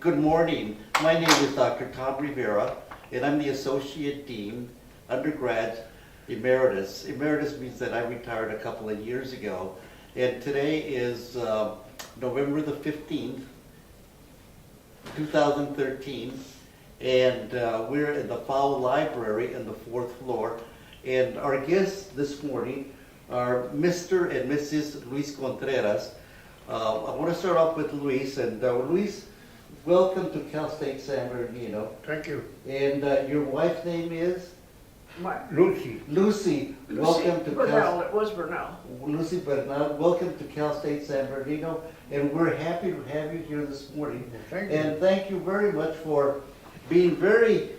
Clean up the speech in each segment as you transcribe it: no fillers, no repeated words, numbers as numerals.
Good morning. My name is Dr. Tom Rivera, and I'm the Associate Dean, Undergrad Emeritus. Emeritus means that I retired a couple of years ago. And today is November the 15th, 2013. And we're in the Powell Library in the 4th floor. And our guests this morning are Mr. and Mrs. Luis Contreras. I want to start off with Luis. And Luis, welcome to Cal State San Bernardino. Thank you. And your wife's name is? Lucy. Lucy. Welcome to Bernal. It was Bernal. Lucy Bernal. Welcome to Cal State San Bernardino. And we're happy to have you here this morning. Well, thank you. And thank you very much for being very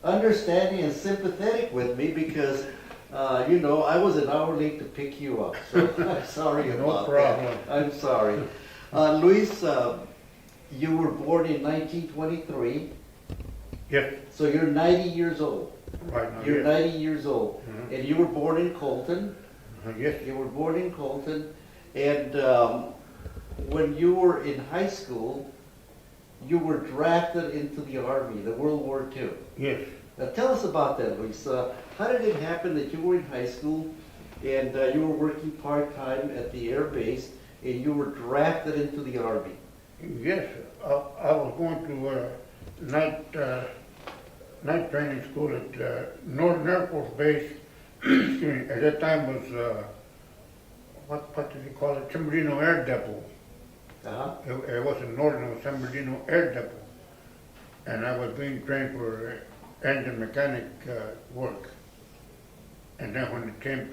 understanding and sympathetic with me because you know, I was an hour late to pick you up, so I'm sorry about No problem. that. I'm sorry. Luis, you were born in 1923, Yes, so you're 90 years old. right now. You're Yes. 90 years old, Mhm. and you were born in Colton. Yes. You were born in Colton, and when you were in high school, you were drafted into the Army, the World War II. Yes. Now tell us about that, Luis. How did it happen that you were in high school and you were working part-time at the air base and you were drafted into the Army? Yes. I was going to night training school at Northern Air Force Base. Excuse me, at that time was what did they call it? San Bernardino Air Depot. Uh-huh. It wasn't Northern, it was San Bernardino Air Depot. And I was being trained for engine mechanic work. And then when it came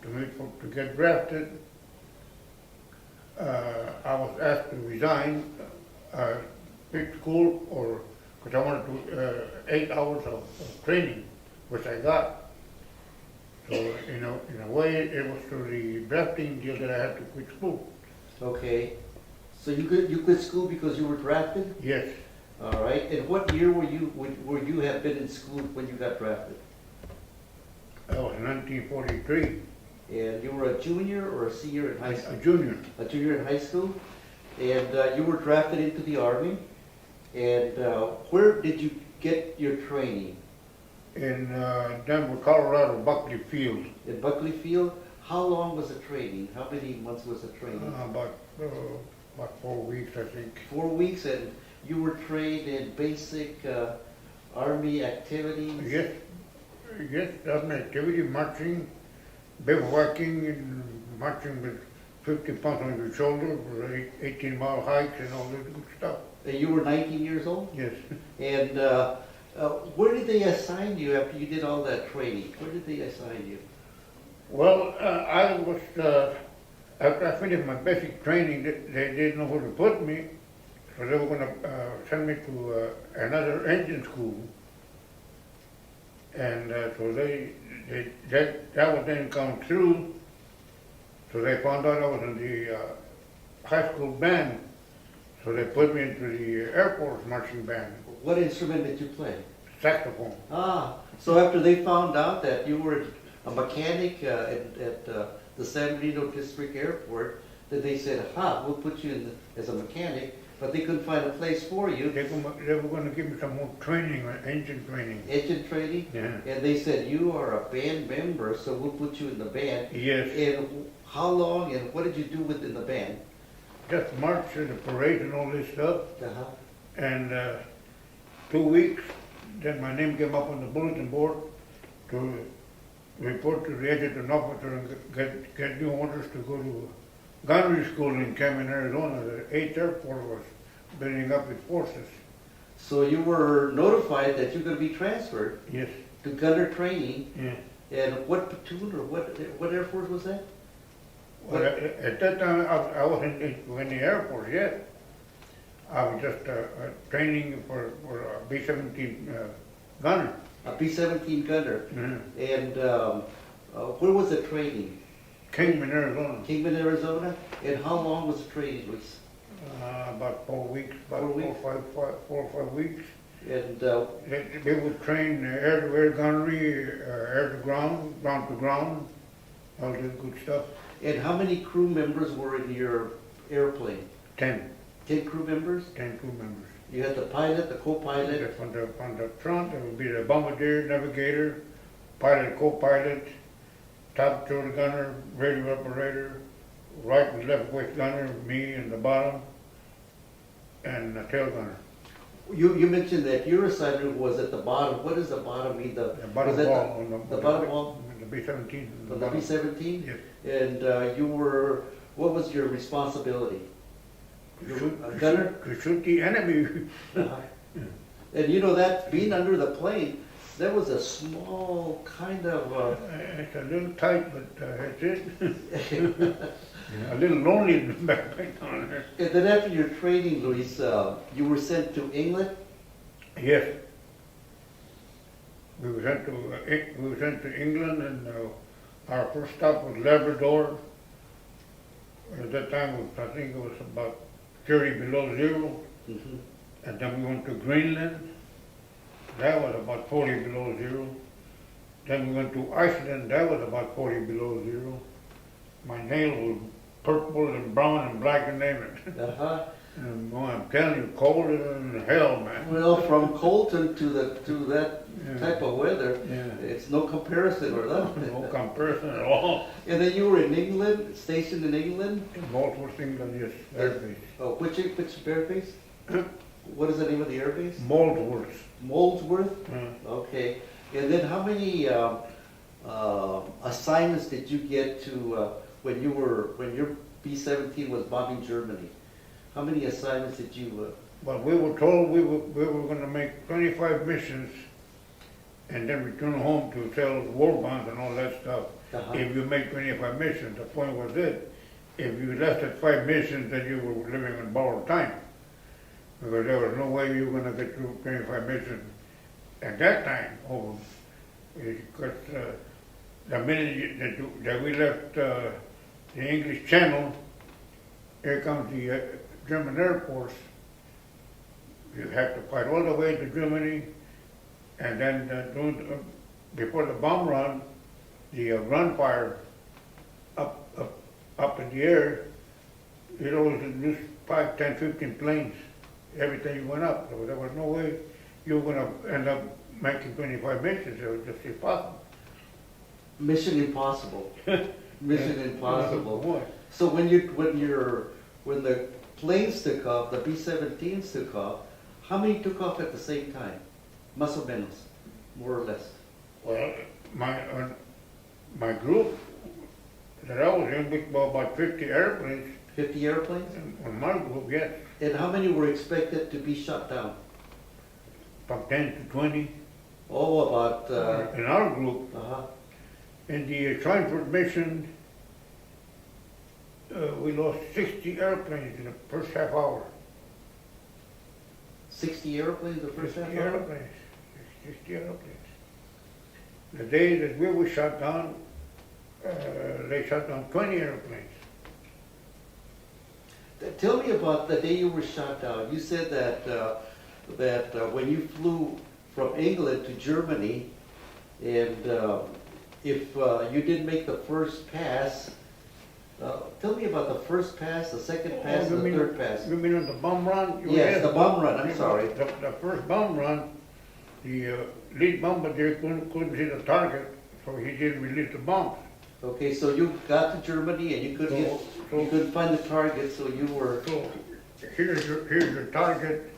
to get drafted, I was asked to resign, pick school, or because I wanted to 8 hours of training, which I got. So you know, in a way, it was through the drafting deal that I had to quit school. Okay. So you quit school because you were drafted? Yes, All right. And what year were you have been in school when you got drafted? that was 1943. And you were a junior or a senior in high A school? junior. A junior in high school, and you were drafted into the Army. And where did you get your training? In Denver, Colorado, Buckley Field. In Buckley Field. How long was the training? How many months was the training? About 4 weeks, I think. 4 weeks, and you were trained in basic Army activities. Yes, that's my activity, marching, bivouacking, and marching with 50 pounds on your shoulder for 18-mile hikes and all this good stuff. And you were 19 years old? Yes. And where did they assign you after you did all that training? Where did they assign you? Well, I was, after I finished my basic training, they didn't know where to put me, so they were going to send me to another engine school. And so that was then come through, so they found out I was in the high school band, so they put me into the Air Force marching band, What instrument did you play? saxophone. Ah, so after they found out that you were a mechanic at the San Bernardino District Airport, that they said, we'll put you in as a mechanic, but they couldn't find a place for you. They were going to give me some more training, engine training. Engine training, Yeah. and they said, you are a band member, so we'll put you in the band. Yes. And how long and what did you do within the band? Just march to the parade and all this stuff. Uh-huh. And 2 weeks, then my name came up on the bulletin board to report to the adjutant officer and get new orders to go to gunnery school in Cameron, Arizona. The 8th Air Force was building up its forces. So you were notified that you're going to be transferred Yes. to gunner training, Yeah. and what platoon or what Air Force was that? Well, at that time, I wasn't in the Air Force yet. I was just training for a B-17 gunner. A B-17 gunner. Mhm. And where was the training? Kingman, Arizona. Kingman, Arizona? And how long was the training, Luis? About 4 weeks, about 4 weeks? 4 or 5 weeks. And They would train air-to-air gunnery, air-to-ground, ground-to-ground, all this good stuff. and how many crew members were in your airplane? 10. 10 crew members? 10 crew members. You had the pilot, the co-pilot. On the front, it would be the bombardier, navigator, pilot, co-pilot, top throw gunner, radio operator, right and left waist gunner, me in the bottom, and the tail gunner. You mentioned that your assignment was at the bottom. What does the bottom mean? The bottom was that wall the bottom wall The B-17. on the B-17? Yes. And you were, what was your responsibility? A gunner? To shoot the enemy. Uh-huh. And you know that, being under the plane, that was a small kind of, It's a little tight, but that's it. A little lonely back down there. and then after your training, Luis, you were sent to England? Yes. We were sent to England, and our first stop was Labrador. At that time, I think it was about 30 below zero. Mhm. And then we went to Greenland. That was about 40 below zero. Then we went to Iceland. That was about 40 below zero. My nails were purple and brown and black, and name it. Uh-huh. And boy, I'm telling you, colder than hell, man. Well, from Colton to that Yeah. type of weather, Yeah. it's no comparison or nothing. No comparison at all. And then you were in England, stationed in England? In Baltimore, England, yes, airbase. Oh, which air base? What is the name of the air base? Molesworth. Molesworth? Uh, Okay. And then how many assignments did you get to when your B-17 was bombing Germany? How many assignments did you? But we were told we were going to make 25 missions and then return home to sell war bonds and all that stuff. Uh-huh. If you make 25 missions, the point was this: if you less than 5 missions, then you were living in borrowed time, because there was no way you were going to get through 25 missions at that time. Oh, because the minute that we left the English Channel, here comes the German Air Force. You have to fight all the way to Germany, and then before the bomb run, the run fire up in the air, it always lose 5, 10, 15 planes every time you went up. So there was no way you were going to end up making 25 missions. It was just impossible. Mission Impossible. Mission Impossible. What? So when the planes took off, the B-17s took off, how many took off at the same time? Más o menos, more or less. Well, my group that I was in, we about 50 airplanes. 50 airplanes? On my group, yes, And how many were expected to be shot down? from 10 to 20. Oh, about, In our group, uh-huh. in the Frankfurt mission, we lost 60 airplanes in the first half hour. 60 airplanes the first 60 half hour? airplanes. 60 airplanes. The day that we were shot down, they shot down 20 airplanes. Tell me about the day you were shot down. You said that when you flew from England to Germany, and if you didn't make the first pass, tell me about the first pass, the second pass, and the third pass. You mean on the bomb run? Yes, the bomb run, I'm sorry. The first bomb run, the lead bombardier couldn't see the target, so he didn't release the bombs. Okay, so you got to Germany and you couldn't find the target, so you were. So here's your target,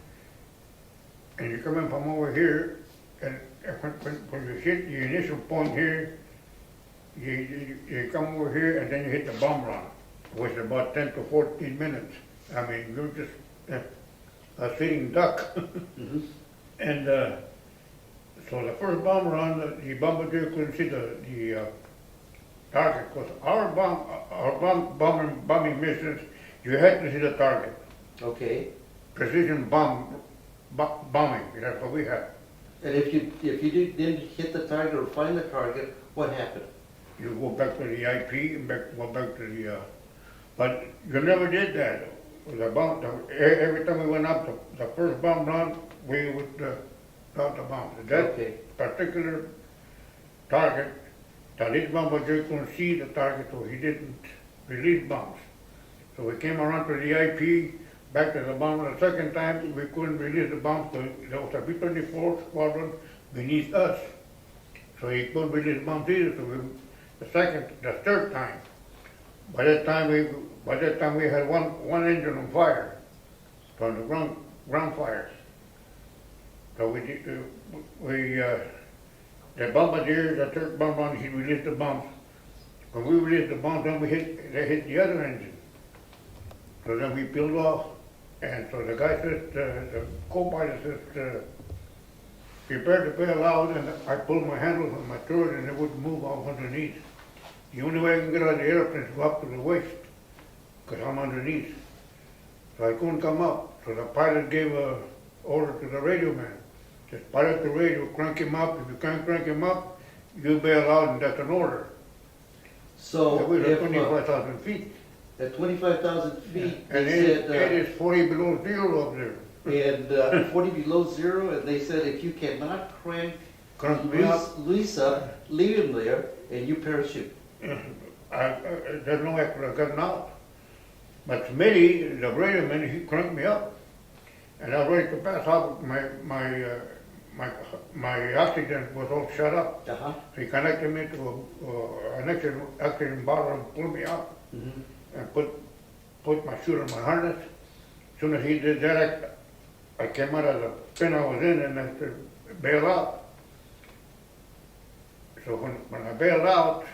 and you come in from over here, and when you hit the initial point here, you come over here, and then you hit the bomb run, which is about 10 to 14 minutes. I mean, you're just a sitting duck. Mhm. And so the first bomb run, the bombardier couldn't see the target, because our bombing missions, you had to see the target. Okay, Precision bombing, that's what we had. and if you didn't hit the target or find the target, what happened? You go back to the IP and go back to the, but you never did that. Every time we went up, the first bomb run, we would drop the bomb. That Okay. particular target, the lead bombardier couldn't see the target, so he didn't release bombs. So we came around to the IP, back to the bomb. The second time, we couldn't release the bomb, so there was a B-24 squadron beneath us. So he couldn't release the bombs either, so the third time. By that time we had one engine on fire, from the ground fires. So the bombardier, the third bomb, he released the bombs. When we released the bombs, then they hit the other engine. So then we peeled off, and so the guy says, the co-pilot says, prepare to bail out, and I pulled my handle on my turret and it wouldn't move off underneath. The only way I can get out of the airplane is go up to the waist, because I'm underneath. So I couldn't come up. So the pilot gave an order to the radio man. Just pilot the radio, crank him up. If you can't crank him up, you bail out, and that's an order. So we were if, 25,000 feet. at 25,000 feet, And they it said, is 40 below zero up there. and 40 below zero, and they said if you cannot crank Crank me up. Luis up, leave him there, and you parachute. There's no way I could have gotten out. But Smitty, the radio man, he cranked me up. And I was ready to pass out. My oxygen was all shut up. Uh-huh. So he connected me to an oxygen bottle and pulled me out. Mm-hmm. And put my chute on my harness. As soon as he did that, I came out of the pin I was in and I said, bail out. So when I bailed out,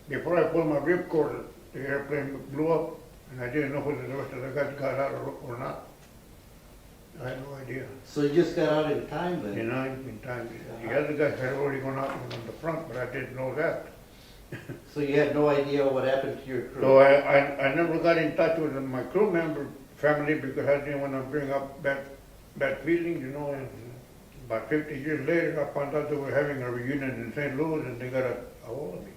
before I pulled my ripcord, the airplane blew up, and I didn't know whether the rest of the guys got out or not. I had no idea. So you just got out in time then? In time. The other guys had already gone out on the front, but I didn't know that. So you had no idea what happened to your crew? So I never got in touch with my crew member family because I didn't want to bring up bad feelings, you know. And about 50 years later, I found out they were having a reunion in St. Louis and they got a hold of me.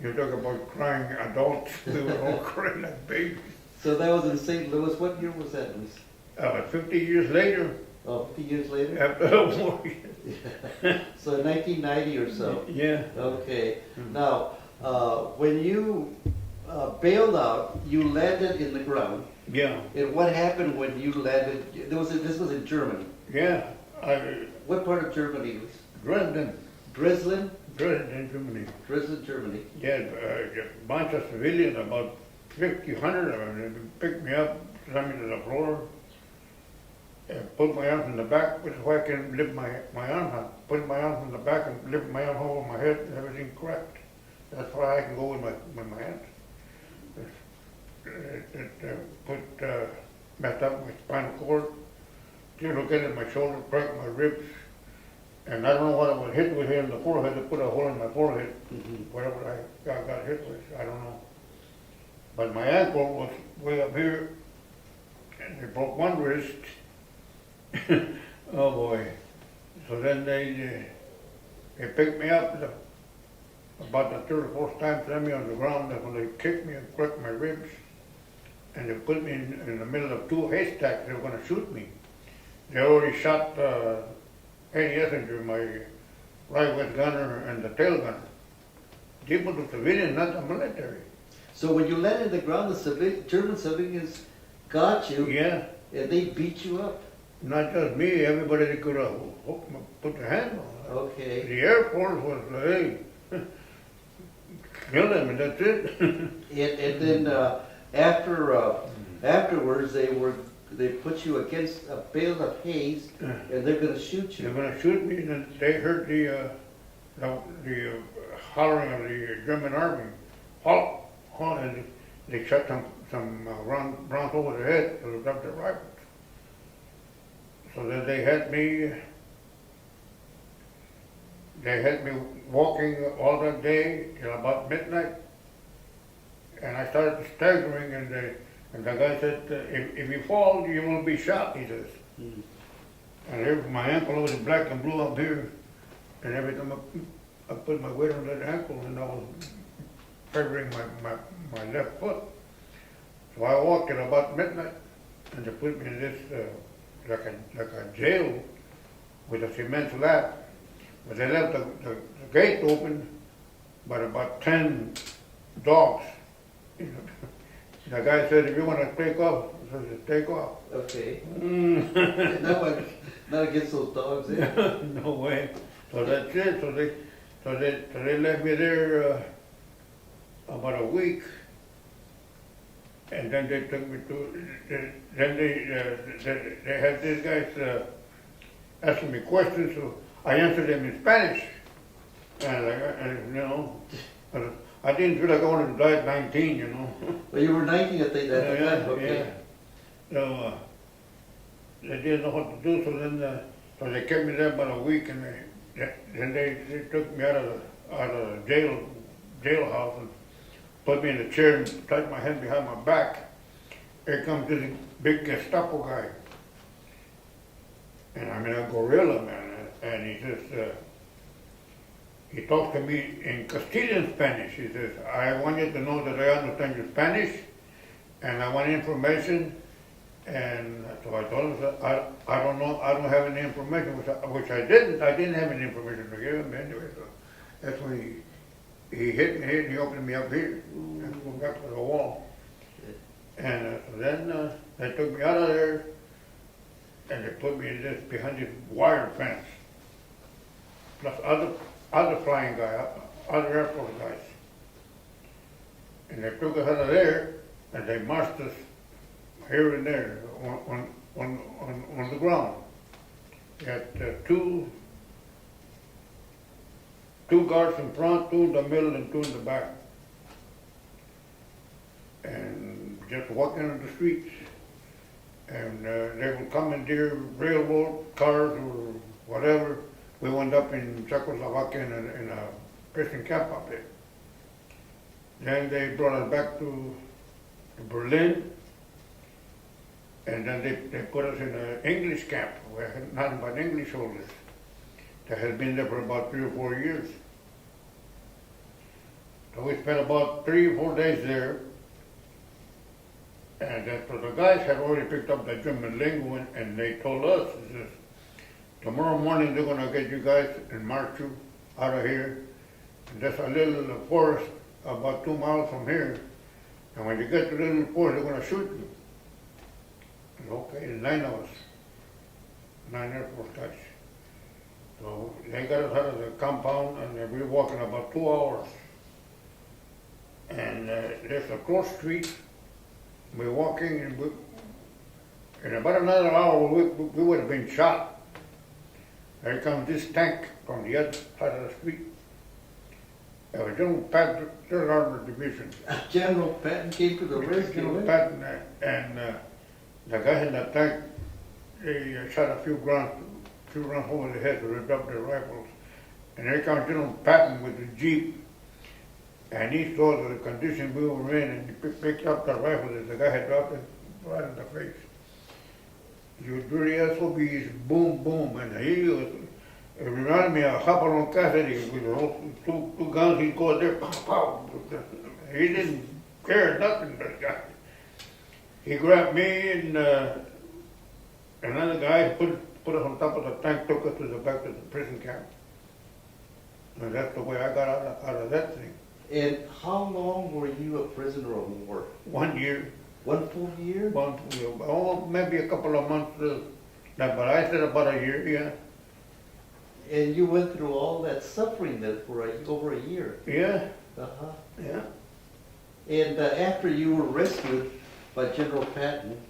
You talk about crying adults, we were all crying like babies. So that was in St. Louis. What year was that, Luis? About 50 years later. Oh, 50 years later? After the war. So 1990 or so? Yeah. Okay. Now, when you bailed out, you landed in the ground. Yeah. And what happened when you landed? This was in Germany. Yeah. What part of Germany, Luis? Dresden. Dresden? Dresden, Germany. Dresden, Germany. Yeah, a bunch of civilians, about 100 of them, they picked me up, threw me to the floor, and put my arms in the back, which is why I can lift my arms up. Put my arms in the back and lift my arm over my head, and everything cracked. That's why I can go with my hands. It messed up my spinal cord. You look at it, my shoulder cracked, my ribs. And I don't know what I was hit with here in the forehead. They put a hole in my forehead, whatever I got hit with, I don't know. But my ankle was way up here, and they broke one wrist. Oh boy. So then they picked me up about the third or fourth time, threw me on the ground, and when they kicked me and cracked my ribs, and they put me in the middle of two haystacks, they were going to shoot me. They already shot Eddie Essinger, my right wing gunner and the tail gunner. They were the civilians, not the military. So when you landed on the ground, the German civilians got you, Yeah, and they beat you up. not just me, everybody they could have put their hand on. Okay. The Air Force was, hey, kill them and that's it. And then afterwards, they put you against a bale of haze, and they're going to shoot They're you. going to shoot me, and then they heard the hollering of the German army. Halt! Halt! And they shot some rounds over their head to drop their rifles. So then they had me walking all that day till about midnight, and I started staggering, and the guy said, if you fall, you will be shot, he says. And here, my ankle was black and blue up here, and every time I put my weight on that ankle, and I was favoring my left foot. So I walked at about midnight, and they put me in this, like a jail with a cement slab. But they left the gate open, but about 10 dogs, you know, The guy said, if you wanna take off, I said, take off. Okay. Mm. Not against those dogs, eh? No way. So that's it. So they left me there about a week, and then they took me to. Then they had these guys asking me questions, so I answered them in Spanish, and you know, I didn't feel like I wanted to die at 19, you know. Well, you were 19 at the time, okay. Yeah. So they didn't know what to do, so they kept me there about a week, and then they took me out of the jailhouse and put me in a chair and tied my hand behind my back. Here comes this big Gestapo guy, and I mean a gorilla, man, and he says, he talks to me in Castilian Spanish. He says, I want you to know that I understand your Spanish, and I want information. And so I told him, I don't know, I don't have any information, which I didn't. I didn't have any information to give him anyway. So that's when he hit me here and he opened me up here and went back to the wall. And so then they took me out of there and they put me in this behind this wire fence. Plus other flying guys, other Air Force guys. And they took us out of there and they marched us here and there on the ground. You had two guards in front, two in the middle, and two in the back. And just walking on the streets. And they would commandeer railroad cars or whatever. We wound up in Czechoslovakia in a prison camp up there. Then they brought us back to Berlin. And then they put us in an English camp, where nothing but English soldiers that had been there for about 3 or 4 years. So we spent about 3 or 4 days there. And then, so the guys had already picked up the German lingo, and they told us, says, tomorrow morning they're going to get you guys and march you out of here. And there's a little forest about 2 miles from here. And when you get to the little forest, they're going to shoot you. Okay, 9 of us, 9 Air Force guys. So they got us out of the compound and we were walking about 2 hours. And there's a cross street. We're walking and in about another hour we would have been shot. There comes this tank from the other side of the street. It was General Patton, Third Armored Division. General Patton came to the rescue. General Patton and the guys in the tank, they shot a few rounds over the head to rip up their rifles. And there comes General Patton with the Jeep. And he saw the condition we were in and he picked up the rifle that the guy had dropped it right in the face. You dirty SOBs, boom, boom. And he was, it reminded me of Hopalong Cassidy with two guns, he'd go there, pow, pow. He didn't care nothing, that guy. He grabbed me and another guy put us on top of the tank, took us to the back of the prison camp. And that's the way I got out of that thing. And how long were you a prisoner of war? 1 year. 1 full year? Maybe a couple of months. But I said about a year, yeah. And you went through all that suffering then for over a year? Yeah. Uh-huh. Yeah. And after you were rescued by General Patton,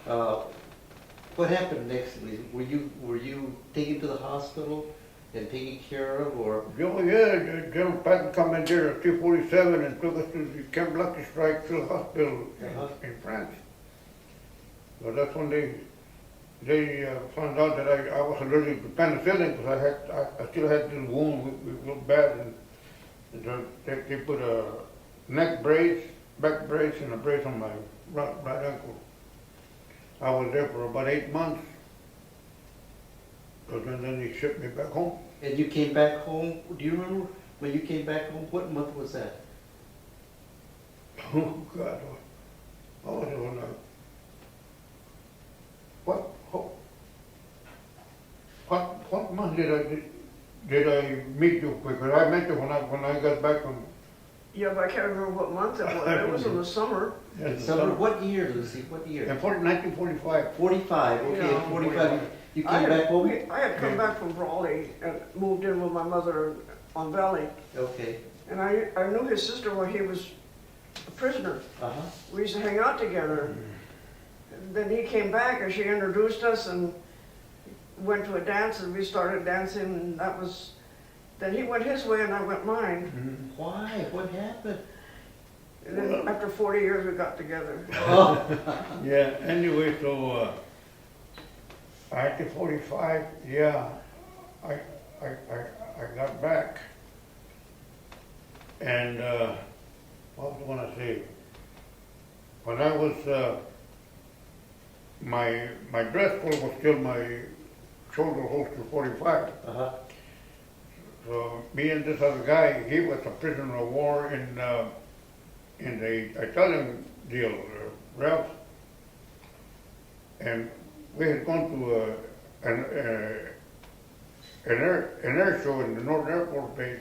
what happened next? Were you taken to the hospital and taken care of, or? Oh yeah, General Patton come in there at 247 and took us to the Camp Lucky Strike Field Hospital in France. So that's when they found out that I was allergic to penicillin because I still had this wound real bad, and so they put a neck brace, back brace, and a brace on my right ankle. I was there for about 8 months. So then he shipped me back home. And you came back home, do you remember when you came back home? What month was that? Oh God, what was it when what month did I meet you? Because I met you when I got back from Yeah, but I can't remember what month it was. It was in the summer. Yeah, Summer, what year, Lucy, what year? In 1945. 45, okay, Yeah. 45, you I came had- back home? I had come Yeah. back from Raleigh and moved in with my mother on Valley. Okay, And I knew his sister when he was a prisoner. uh-huh, We used to hang out together. And then he came back and she introduced us and went to a dance and we started dancing and that was, then he went his way and I went mine. Mhm. why, what happened? And then Well- after 40 years, we got together. Oh, Yeah, anyway, so, after 45, yeah, I got back. And, what was I gonna say? When I was, my dress code was still my shoulder holster 45. uh-huh, So me and this other guy, he was a prisoner of war in the Italian deal, Ralph. And we had gone to an air show in the Northern Air Force Base.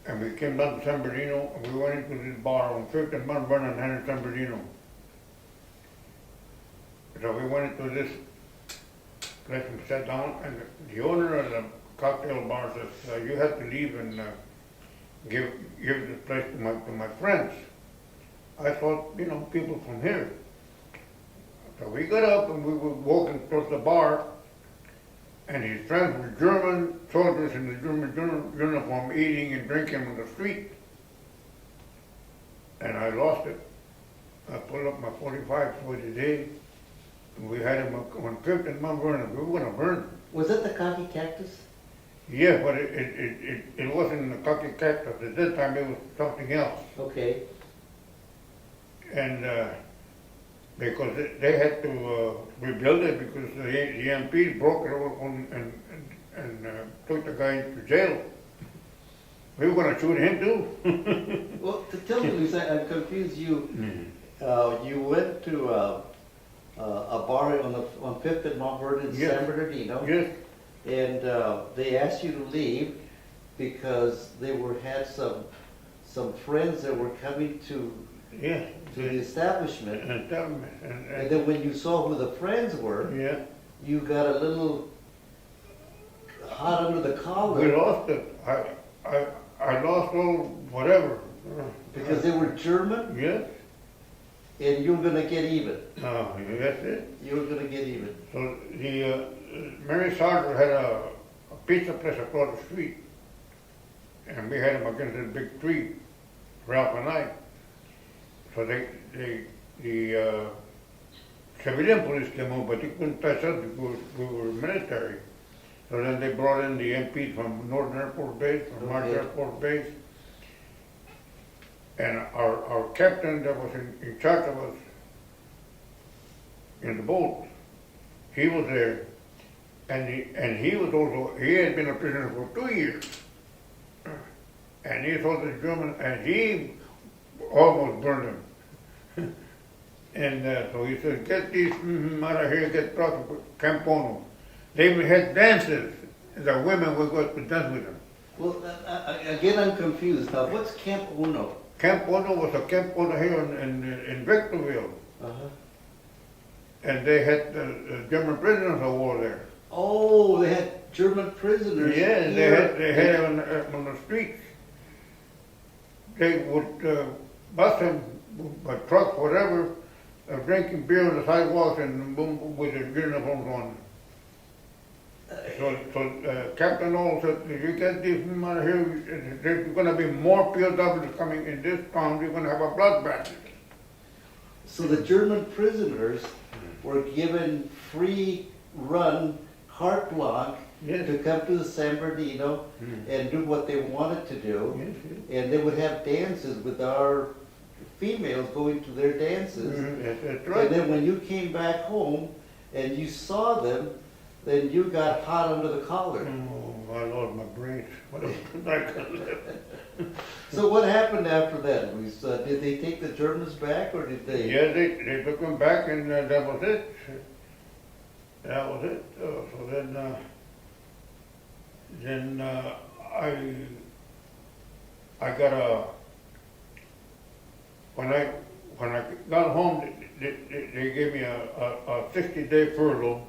And we came down to San Bernardino and we went into this bar on 5th and Mount Vernon and San Bernardino. So we went into this place and sat down and the owner of the cocktail bar says, you have to leave and give this place to my friends. I thought, people from here. So we got up and we were walking towards the bar, and his friends were German soldiers in the German uniform eating and drinking on the street. And I lost it. I pulled up my 45 for the day, and we had him on 5th and Mount Vernon. We were going to burn him. was that the cocky cactus? Yeah, but it wasn't the cocky cactus. At that time, it was something else. Okay, And because they had to rebuild it because the EMPs broke it all and took the guy into jail. We were going to shoot him too. well, tell me, Lisa, I'm confused, you went to a bar on 5th and Mount Vernon in Yes. San Bernardino. Yes, And they asked you to leave because they had some friends that were coming to yeah. the establishment. And tell me, And then when you saw who the friends were, yeah, you got a little hot under the we collar lost it. I lost all whatever. because they were German Yes, and you were gonna get even. that's it. You were gonna get even. So the Mary Sarger had a pizza place across the street, and we had him against this big tree, Ralph and I. So the civilian police came over, but they couldn't touch us because we were military. So then they brought in the MPs from Northern Air Force Base, from March Okay. Air Force Base. And our captain that was in charge of us in the boat, he was there. And he was also, he had been a prisoner for 2 years. And he saw the German, and he almost burned him. And so he said, get these out of here, get brought to Camp Ono. They even had dances. The women would go to dance with them. Well, again, I'm confused. Now, what's Camp Uno? Camp Ono was a Camp Ono here in Victorville. Uh-huh. And they had the German prisoners of war there. Oh, they had German prisoners. Yeah, and here. they had them on the streets. They would bust them by truck, whatever, drinking beer on the sidewalks and boom, with their uniforms on. So Captain Owl said, if you get these men out of here, there's going to be more POWs coming in this town. You're going to have a bloodbath. So the German prisoners were given free run, carte blanche, Yes. to come to the San Bernardino and do what they wanted to do. Yes, And they would have dances with our females going to their dances. That's And right. then when you came back home and you saw them, then you got hot under the collar. Oh, I lost my brains. What else could I do? So what happened after that, Luis? Did they take the Germans back or did they? Yeah, they took them back and that was it. That was it. So then I got when I got home, they gave me a 60-day furlough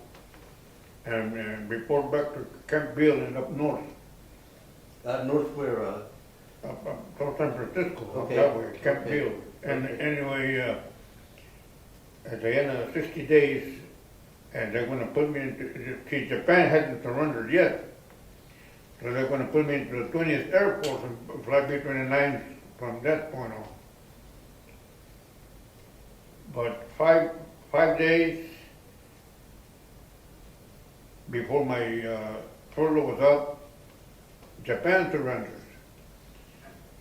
and report back to Camp Bill and up north, North where, up South San Francisco, up Okay. that way, Camp Okay. Bill. And Okay. anyway, at the end of 60 days, and they're gonna put me into, see, Japan hasn't surrendered yet. So they're gonna put me into the 20th Air Force and fly B-29 from that point on. But five days before my furlough was up, Japan surrendered.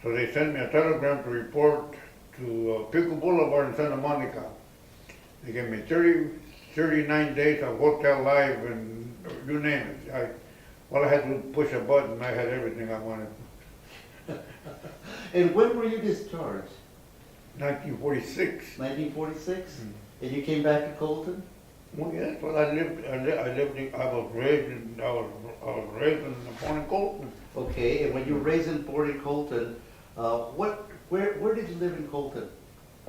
So they sent me a telegram to report to Pico Boulevard in Santa Monica. They gave me 39 days of hotel life and you name it. All I had to do was push a button, I had everything I wanted. and when were you discharged? 1946. 1946? And you came back to Colton? Well, yes, well, I was raised in and born in Colton. Okay, and when you were raised and born in Colton, where did you live in Colton?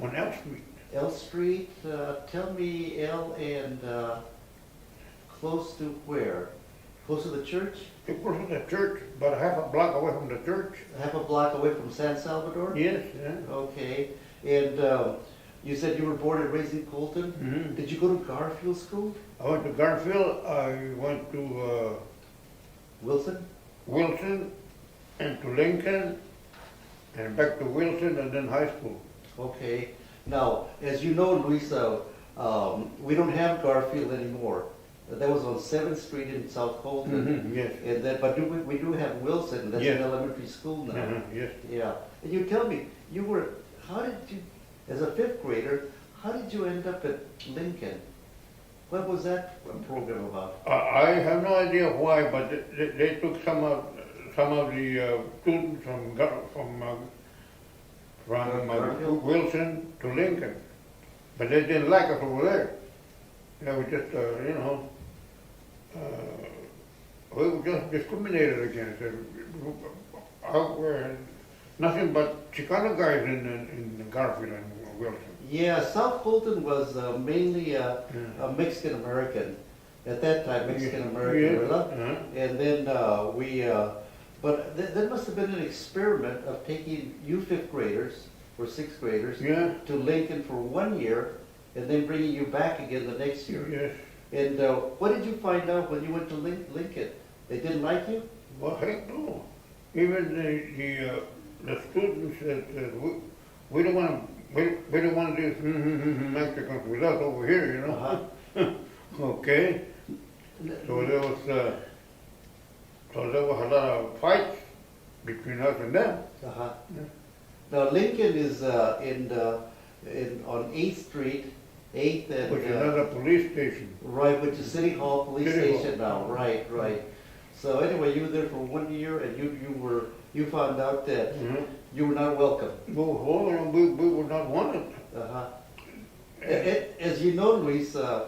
On L Street. L Street, tell me L and close to where? Close to the church? It was in the church, about a half a block away from the church. Half a block away from San Salvador? Yes, yeah. Okay, and you said you were born and raised in Colton? Mhm. Did you go to Garfield School? I went to Garfield, I went to Wilson? Wilson, and to Lincoln, and back to Wilson, and then high school. Okay, now, as you know, Luisa, we don't have Garfield anymore. That was on 7th Street in South Colton. Mhm, yes. And then, but we do have Wilson, that's Yes. an elementary school now. Yes. Yeah, and you tell me, how did you, as a 5th grader, how did you end up at Lincoln? What was that program about? I have no idea why, but they took some of the students from Garfield? Wilson to Lincoln, but they didn't like us over there. They were just, we were just discriminated against. We're nothing but Chicano guys in Garfield and Wilson. Yeah, South Colton was mainly a Mexican American, at that time, Mexican American, Yeah. ¿verdad? Uh-huh. And then but there must have been an experiment of taking you 5th graders or 6th graders Yeah. to Lincoln for 1 year and then bringing you back again the next year. Yes. And what did you find out when you went to Lincoln? They didn't like you? Well, heck no. Even the students said, we don't want these Mexicans with us over here, you know. Uh-huh. Okay. So there was a lot of fights between us and them. Uh-huh. Yeah. Now Lincoln is on 8th Street, 8th and Which is another police station. right, which is City Hall Police City Hall. Station now. Right. So anyway, you were there for 1 year, and you found out that Mhm. you were not welcome. Well, we were not wanted. Uh-huh. As you know, Luis, the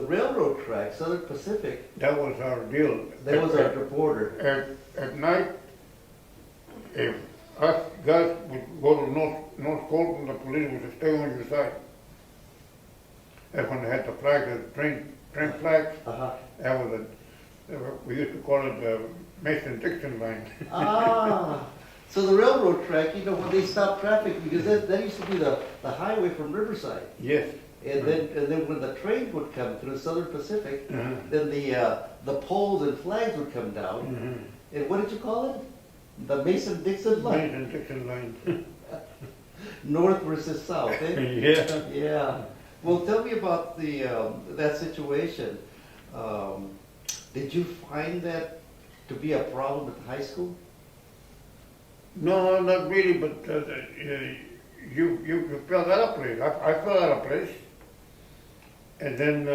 railroad track, Southern Pacific, That was our deal. that was our border. At night, if us guys would go to North Colton, the police would stay on your side. That's when they had the flag, the train flags. Uh-huh. That was we used to call it the Mason-Dixon line. Ah, so the railroad track, when they stopped traffic, because that used to be the highway from Riverside. Yes. And then when the train would come through Southern Pacific, Uh-huh. then the poles and flags would come down. Mhm. And what did you call it? The Mason-Dixon line, Mason-Dixon line. north versus south, eh? Yeah. Yeah. Well, tell me about that situation. Did you find that to be a problem at the high school? No, not really, but you felt out of place. I felt out of place. And then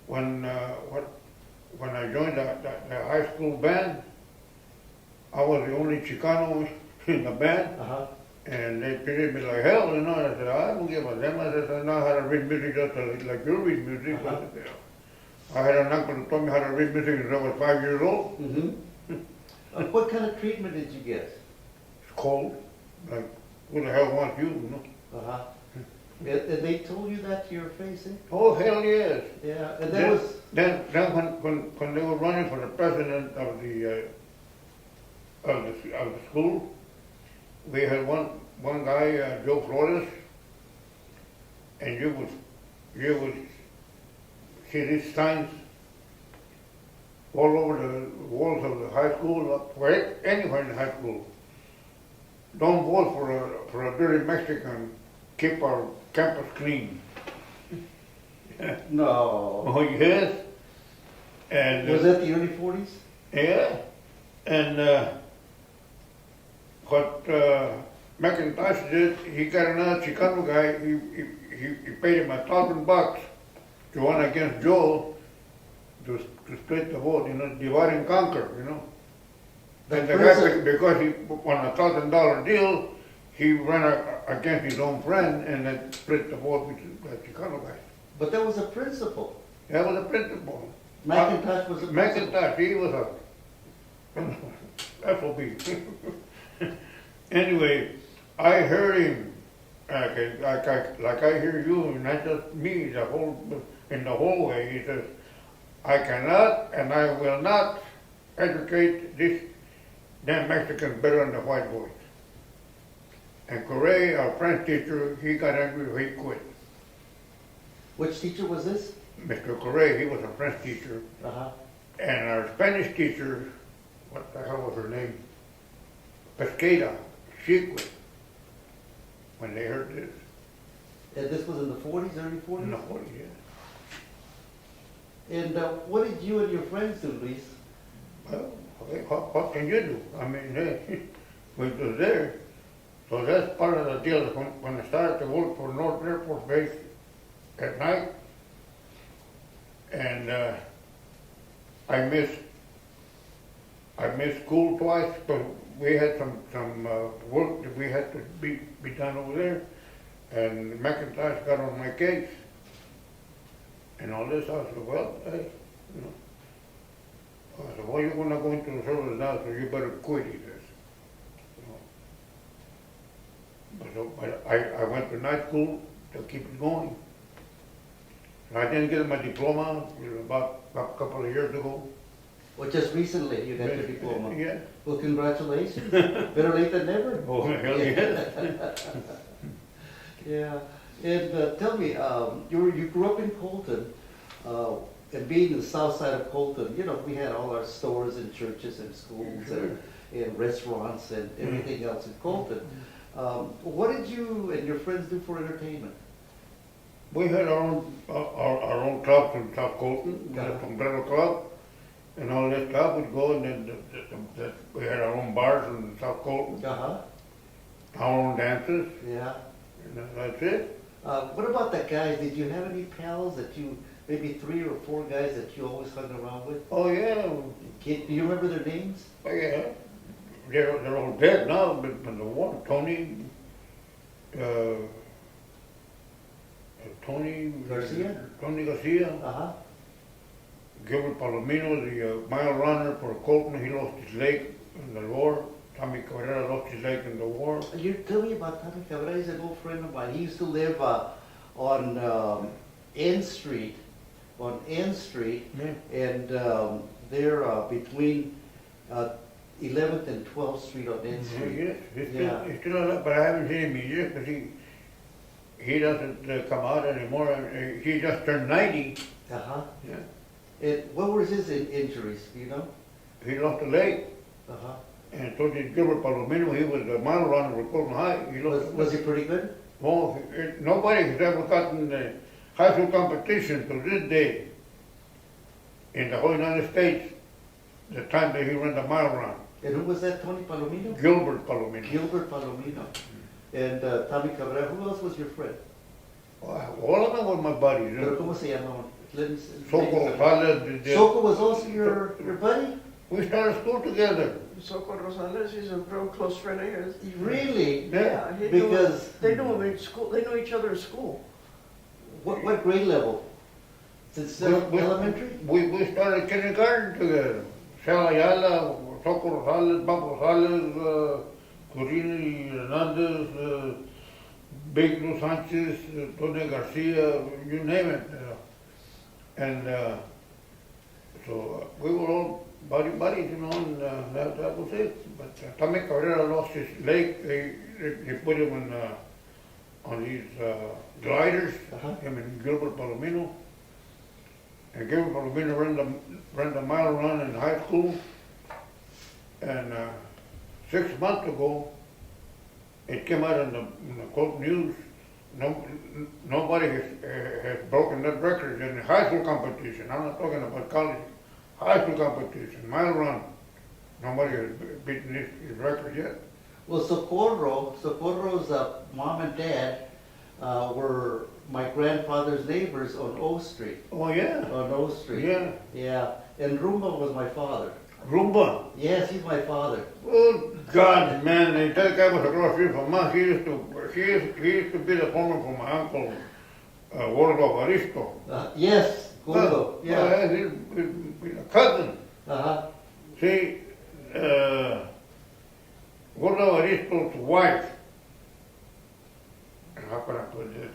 when I joined the high school band, I was the only Chicano in the band, Uh-huh. and they treated me like hell, you know. And I said, I don't give a damn. I said, I know how to read music just like you read music. Uh-huh. I had an uncle who taught me how to read music since I was 5 years old. Mm-hmm. What kind of treatment did you get? It's cold, like who the hell wants you, you know? Uh-huh. And they told you that to your face, eh? Oh, hell yes. Yeah, and that Then, was, then when they were running for the president of the school, we had one guy, Joe Flores, and you would see these signs all over the walls of the high school, anywhere in the high school. Don't vote for a dirty Mexican. Keep our campus clean. no. Oh yes. And Was that the early 40s? yeah. And what McIntosh did, he got another Chicano guy. He paid him $1,000 to run against Joe to split the vote. You know, divide and conquer. You know. And the guy, because he won $1,000 deal, he ran against his own friend and then split the vote with the Chicano guy. But that was a principle. That was the principle. McIntosh was a principle. McIntosh, he was a FOB. Anyway, I heard him, like I hear you, not just me, in the hallway. He says, I cannot and I will not educate this damn Mexicans better than the white boys. And Correa, our French teacher, he got angry, he quit. Which teacher was this? Mr. Correa, he was a French teacher. Uh-huh. And our Spanish teacher, what the hell was her name? Pesqueda, she quit when they heard this. And this was in the 40s, early 40s? No, yeah. And what did you and your friends do, Luis? Well, what can you do? I mean, hey, we was there. So that's part of the deal. When I started to work for North Air Force Base at night, and I missed school twice, but we had some work that we had to be done over there, and McIntosh got on my case, and all this. I said, well, hey, you know. I said, well, you're going to go into the service now, so you better quit, he says. But I went to night school to keep it going. And I didn't get my diploma about a couple of years ago. Well, just recently you got your diploma. Yeah. Well, congratulations. Better late than never. Oh, hell yes. Yeah. And tell me, you grew up in Colton, and being in the south side of Colton, you know, we had all our stores and churches and schools and restaurants and everything else in Colton. What did you and your friends do for entertainment? We had our own clubs in South Colton, the Sombrero Club, and all that stuff. We'd go, and then we had our own bars in South Colton, Uh-huh. our own dances, Yeah. and that's it. What about the guys? Did you have any pals that you, maybe 3 or 4 guys that you always hung around with? Oh yeah, Do you remember their names? oh yeah. They're all dead now, but the one, Tony Garcia? Tony Garcia, Uh-huh. Gilbert Palomino, the mile runner for Colton, he lost his leg in the war. Tommy Contreras lost his leg in the war. You tell me about Tommy Cabrera. He's an old friend of mine. He used to live on N Street, Yeah. and there between 11th and 12th Street on N Street. Yes, he's Yeah. still alive, but I haven't seen him in years because he doesn't come out anymore. He just turned 90. Uh-huh. Yeah. And what were his injuries, do you know? He lost a leg, Uh-huh. and so did Gilbert Palomino. He was a mile runner for Colton High. He lost Was he pretty good? Well, nobody has ever gotten the high school competition to this day in the whole United States, the time that he ran the mile run. And who was that, Tony Palomino? Gilbert Palomino. Gilbert Palomino. And Tommy Cabrera. Who else was your friend? All of them were my buddies. Pero ¿cómo se llamaban? Soco Rosales. Soco was also your buddy? We started school together. Soco Rosales, he's a real close friend of his. Really? Yeah. he Because they knew him in school. They knew each other in school. what grade level? Since elementary? We started kindergarten together. Sal Ayala, Soco Rosales, Bob Rosales, Curini, Hernandez, Big Lou Sanchez, Tony Garcia, you name it. And so we were all buddies, you know, and that was it. But Tommy Cabrera lost his leg. They put him on these gliders, him and Gilbert Palomino. And Gilbert Palomino ran the mile run in high school. And 6 months ago, it came out in the quote news. Nobody has broken that record in high school competition. I'm not talking about college. High school competition, mile run. Nobody has beaten his record yet. Well, Socorro's mom and dad were my grandfather's neighbors on O Street. Oh, yeah. On O Street. Yeah. Yeah. And Rumba was my father. Rumba. Yes, he's my father. Oh, God, man. That guy was across the street from us. He used to be the foreman for my uncle, Waldo Aristo. Yes, Gordo. Yeah. He's a cousin. Uh-huh. See, Waldo Aristo's wife, how can I put this,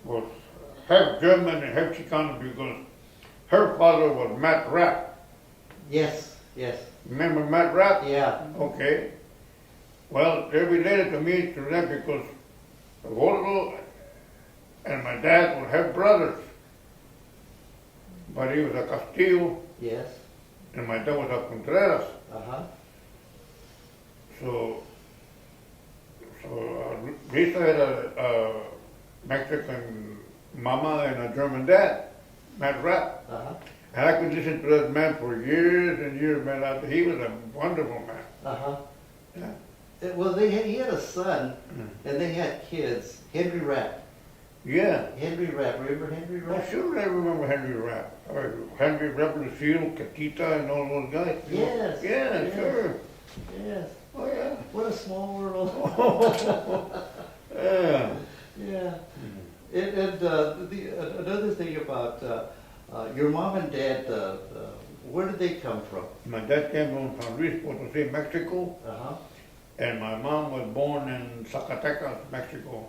was half German and half Chicano because her father was Matt Rapp. Yes. Yes. Remember Matt Rapp? Yeah. Okay. Well, they're related to me through that because Waldo and my dad were half brothers. But he was a Castillo Yes. and my dad was a Contreras. Uh-huh. So Lisa had a Mexican mama and a German dad, Matt Rapp. Uh-huh. And I could listen to that man for years and years, man. He was a wonderful man. Uh-huh. Yeah. Well, he had a son, and they had kids. Henry Rapp. Yeah. Henry Rapp. Remember Henry Well, Rapp? sure, I remember Henry Rapp. Henry Rapp, Lucille, Catita, and all those guys. Yes. Yeah, Yes. sure. Yes. Oh, yeah. What a small world. Yeah. Yeah. And another thing about your mom and dad, where did they come from? My dad came from San Luis Potosí, Mexico, Uh-huh. and my mom was born in Zacatecas, Mexico.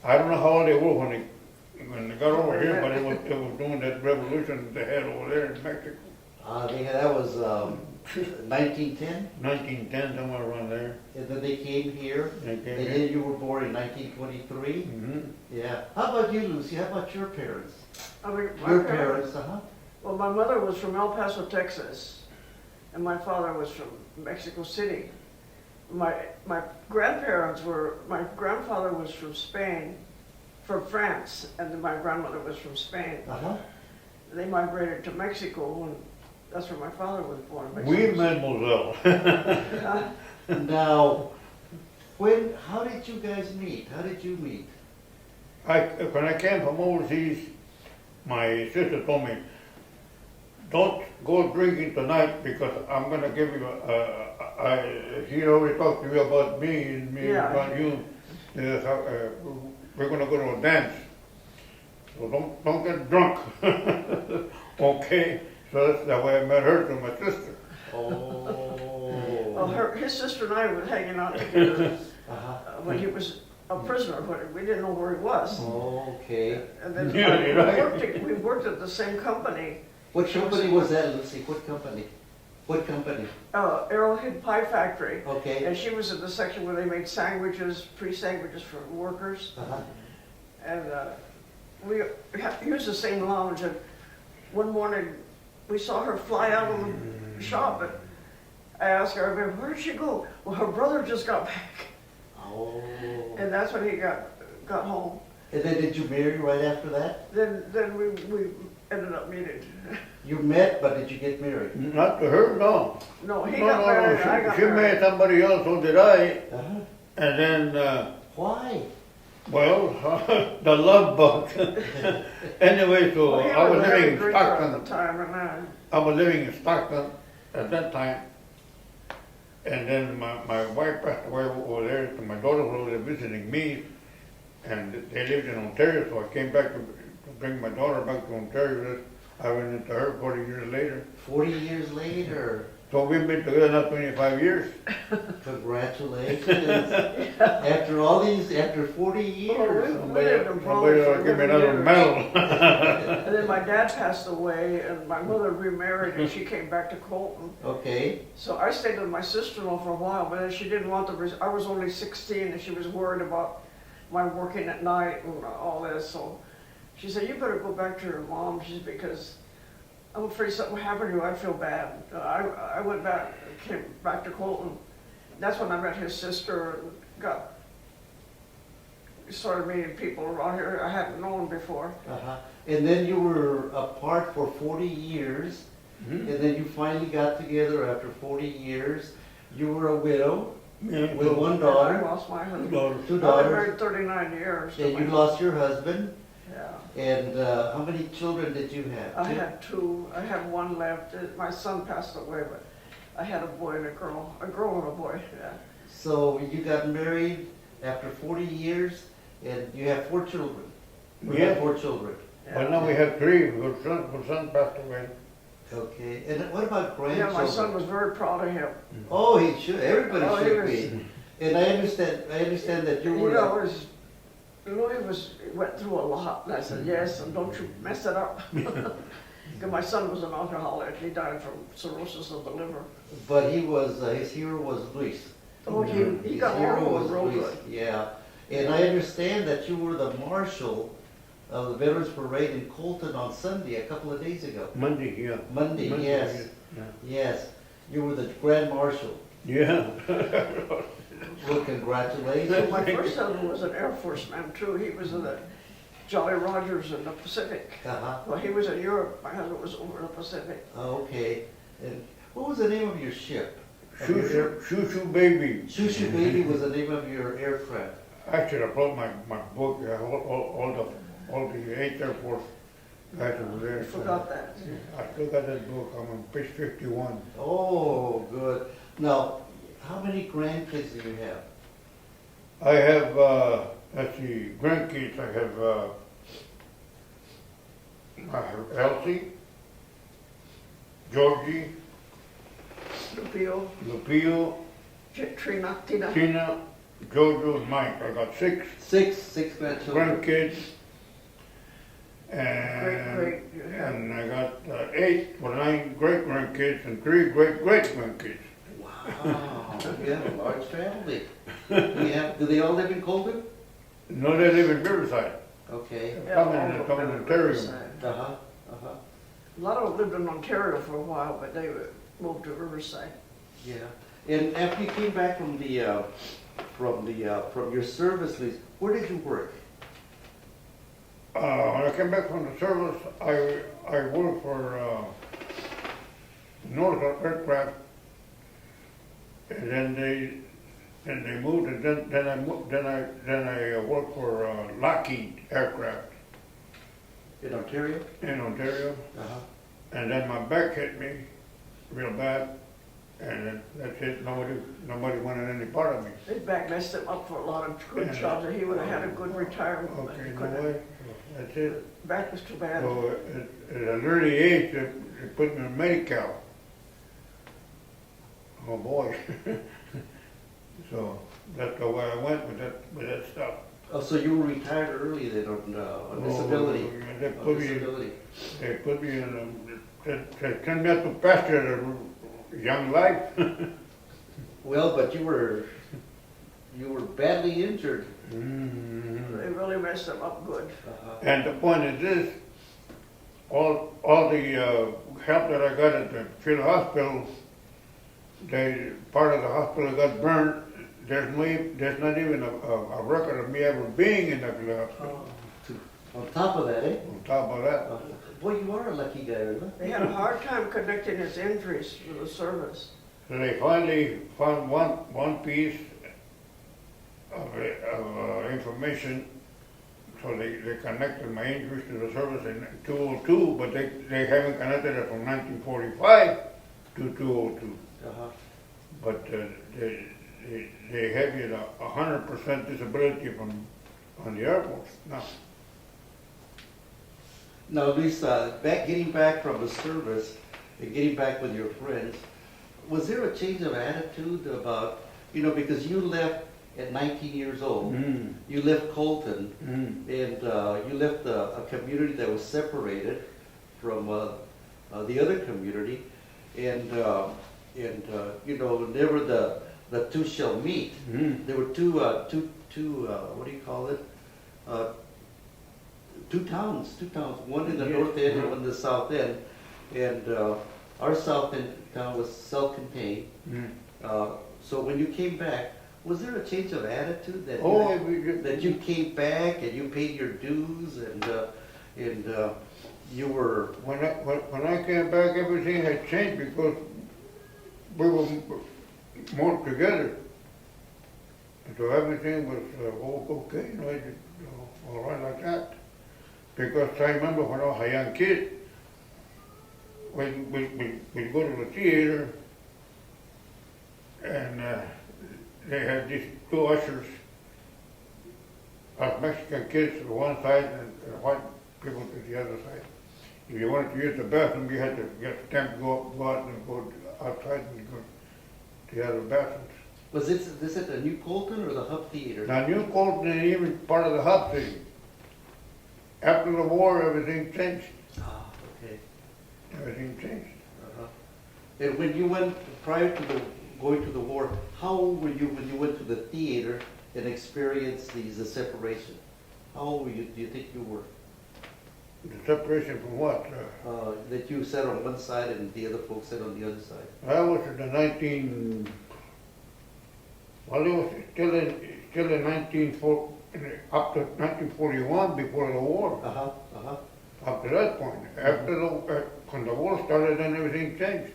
I don't know how old they were when they got over here, but it was during that revolution they had over there in Mexico. That was 1910, 1910, somewhere around there. and then they came here, They came and here. then you were born in 1923. Yeah. How about you, Lucy? How about your parents? I mean, Your parents, uh-huh. Well, my mother was from El Paso, Texas, and my father was from Mexico City. My grandparents were, my grandfather was from Spain, from France, and then my grandmother was from Spain. Uh-huh. They migrated to Mexico, and that's where my father was born. in Oui, Mexico mademoiselle. City. Now, how did you guys meet? How did you meet? When I came from overseas, my sister told me, don't go drinking tonight because I'm going to give you he already talked to you about me and me Yeah. about you. We're going to go to a dance. So don't get drunk. Okay. So that's the way I met her through my sister. Oh. Well, his sister and I were hanging out together Uh-huh. when he was a prisoner, but we didn't know where he was. Okay. And then Yeah, you're right. we worked at the same company, What company was that, Lucy? What company? What company? Arrowhead Pie Factory. Okay. And she was in the section where they made sandwiches, pre-sandwiches for workers. Uh-huh. And we used the same lounge. And one morning, we saw her fly out of the shop. And I asked her, where did she go? Well, her brother just got back. Oh. And that's when he got home. And then did you marry right after that? Then we ended up meeting. You met, but did you get married? Not to her, no. No, he got married, and I got She married. married somebody else, so did I. Uh-huh. And then, Why? well, the love bug. Anyway, so Well, he I was a very living in drinker at Stockton. the time, and I was living in Stockton at that time. And then my wife passed away over there, so my daughter was over there visiting me. And they lived in Ontario, so I came back to bring my daughter back to Ontario. I went into her 40 years later. 40 years later. So we've been together now 25 years. Congratulations. After all these, after 40 years. We lived in Somebody Bronx ought for to give me 11 another years. medal. And then my dad passed away, and my mother remarried, and she came back to Colton. Okay, So I stayed with my sister-in-law for a while, but then she didn't want I was only 16, and she was worried about my working at night and all this, so she said, you better go back to your mom, she said, because I'm afraid something happened to you, I feel bad. I went back, came back to Colton. That's when I met his sister and started meeting people around here I hadn't known before. uh-huh. And then you were apart for 40 years, and then you finally got together after 40 years. You were a widow Yeah, with one I daughter, lost my husband. daughters. two I was daughters, married 39 years. to and you my- lost your husband. Yeah. And how many children did you have? I had two. I have one left. My son passed away, but I had a boy and a girl and a boy. Yeah. So you got married after 40 years, and you have 4 children. We Yeah. have 4 children. But now we have 3. Our son passed away. Okay, and what about Yeah, grandchildren? my son was very proud of him. Oh, he should. Everybody Oh, he should was- be. And I understand that you You were. know, Louis went through a lot, and I said, yes, and don't you mess it up. Because my son was an alcoholic. He died from cirrhosis of the liver. But he was. His hero was Luis. Oh, he His got hero along was real Luis. good. Yeah, and I understand that you were the marshal of the Veterans Parade in Colton on Sunday a couple of days ago. Monday, yeah. Monday, yes, yes. You were the Grand Marshal. Yeah. Well, congratulations. My first husband was an Air Force man, too. He was in the Jolly Rogers in the Pacific. Uh-huh. Well, he was in Europe. My husband was over in the Pacific. Okay. And what was the name of your ship? Shoo Baby. Shushu Baby was the name of your aircraft. Actually, I brought my book, all the 8th Air Force guys over there. I forgot that. I still got that book. I'm on page 51. Oh, good. Now, how many grandkids do you have? I have, let's see, grandkids. I have Elsie, Georgie, Lupillo, Trina, Tina. Tina, Jojo, and Mike. I got 6 Six grandchildren. grandkids. Great, you have. And I got 9 great grandkids and 3 great grandkids. Wow, you have a large family. Do they all live in Colton? No, they live in Riverside. Okay. Yeah, Come in- all of come in them Ontario. Riverside. Uh-huh, uh-huh. A lot of them lived in Ontario for a while, but they moved to Riverside. Yeah. And after you came back from your service leave, where did you work? When I came back from the service, I worked for North Aircraft, and then they moved, and then I worked for Lockheed Aircraft In Ontario? in Ontario, Uh-huh. and then my back hit me real bad, and then that's it. Nobody wanted any part of me. His back messed him up for a lot of good Yeah. jobs, and he would have had a good retirement. but Okay, he no couldn't. way. So that's it. Back was too bad. So at an early age, they put me in Medi-Cal. Oh boy. So that's the way I went with that stuff. Oh, so you were retired early then on disability? Oh, yeah, On disability. They put me in, they sent me out to pasture a young life. Well, but you were badly injured. Mhm. They really messed him up good. Uh-huh. And the point is this, all the help that I got at the field hospital, part of the hospital got burned. There's not even a record of me ever being in the field hospital. On top of that, eh? On top of that, Boy, you are a lucky guy, huh? They had a hard time connecting his injuries to the service. so they finally found one piece of information. So they connected my injuries to the service in 202, but they haven't connected it from 1945 to 202. Uh-huh. But they have you 100% disability on the Air Force now. Now, Lisa, getting back from the service and getting back with your friends, was there a change of attitude about, you know, because you left at 19 years old, Mm, you left Colton, mm. and you left a community that was separated from the other community, and you know, never the two shall meet. Mm. There were two what do you call it? Two towns, one in the Yes, north end and uh-huh. one in the south end, and our south end town was self-contained. Mm. So when you came back, was there a change of attitude that Oh, that you came back and you paid your dues and you were when I came back, everything had changed because we were more together. So everything was okay, you know, all right like that. Because I remember when I was a young kid, we'd go to the theater, and they had these two ushers, us Mexican kids to one side and white people to the other side. If you wanted to use the bathroom, you had to get a stamp, go out and go outside and go to the other bathrooms. was this at the New Colton or the Hub Theater? Now, New Colton ain't even part of the hub thing. After the war, everything changed. Ah, okay. Everything changed. Uh-huh. And when you went prior to going to the war, how old were you when you went to the theater and experienced the separation? How old were you? Do you think you were? The separation from what? That you sat on one side and the other folks sat on the other side. I was in the well, it was still in 1940, up to 1941 before the war. Uh-huh, uh-huh. Up to that point. After when the war started, then everything changed.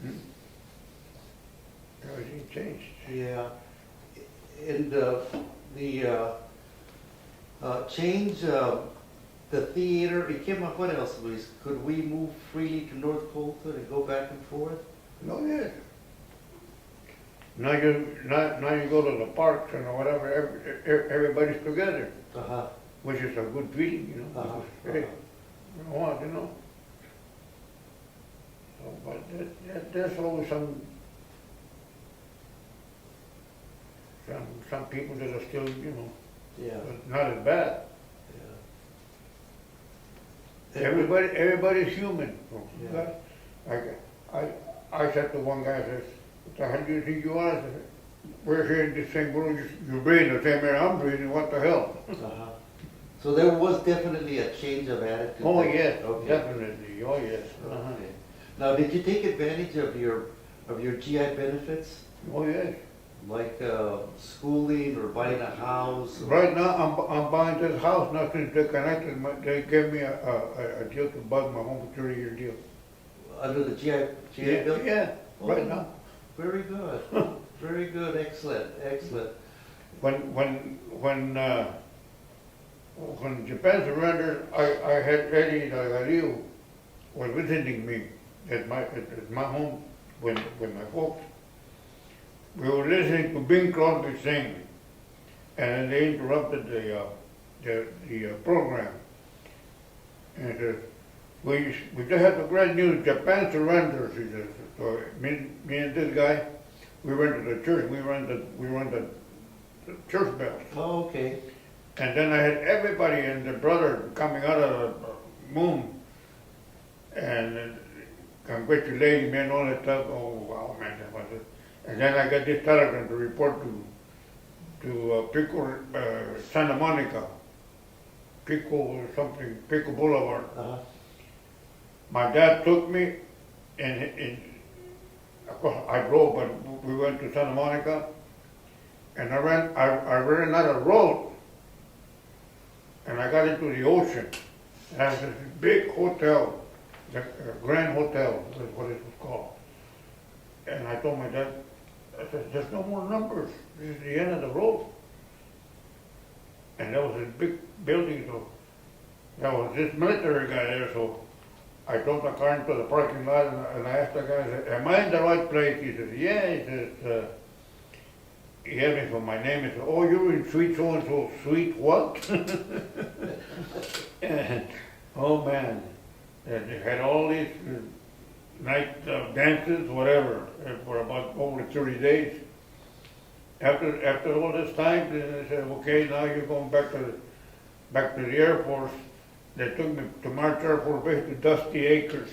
Hmm. Everything changed. Yeah. And the change, the theater, it came up, what else, Luis? Could we move freely to North Colton and go back and forth? No, yes. Now you go to the parks and whatever, everybody's together, Uh-huh. which is a good feeling, you know. Uh-huh. Because, hey, you know what, you know. So, but there's always some people that are still, you know, Yeah. but not as bad. Yeah. Everybody's human. Yeah. I said to one guy, I says, what the hell do you think you are? I said, we're here in the same world, you're breathing the same air I'm breathing, what the hell? Uh-huh. So there was definitely a change of attitude. Oh, there. yes, Okay. definitely, oh, yes. Okay. Now, did you take advantage of your GI benefits, Oh, yes. like schooling or buying a house? Or, Right now, I'm buying this house now since they connected, they gave me a deal to buy my home, a 30-year deal. under the GI bill? Yeah, right Oh, now. Very good. Very good. Excellent. Excellent. When Japan surrendered, I had Eddie Delgadillo was visiting me at my home with my folks. We were listening to Bing Crosby sing, and they interrupted the program. And he said, we just had the great news, Japan surrenders, he says. So me and this guy, we went to the church, we run the church bells. Oh, okay. And then I had everybody and the brother coming out of the moon and congratulating me and all that stuff. Oh, wow, man, that was it. And then I got this telegram to report to Pico, Santa Monica, Pico something, Pico Boulevard. Uh-huh. My dad took me, and of course I drove, but we went to Santa Monica, and I ran out of road, and I got into the ocean. And I had this big hotel, the Grand Hotel is what it was called. And I told my dad, I said, there's no more numbers, this is the end of the road. And there was this big building, so there was this military guy there, so I drove the car into the parking lot and I asked the guy, I said, am I in the right place? He said, yeah. He says, he asked me for my name. He said, oh, you're in suite so-and-so. Suite what? And, oh man, and they had all these night dances, whatever, for about over 30 days. After all this time, then they said, okay, now you're going back to the Air Force. They took me to March Air Force Base to Dusty Acres.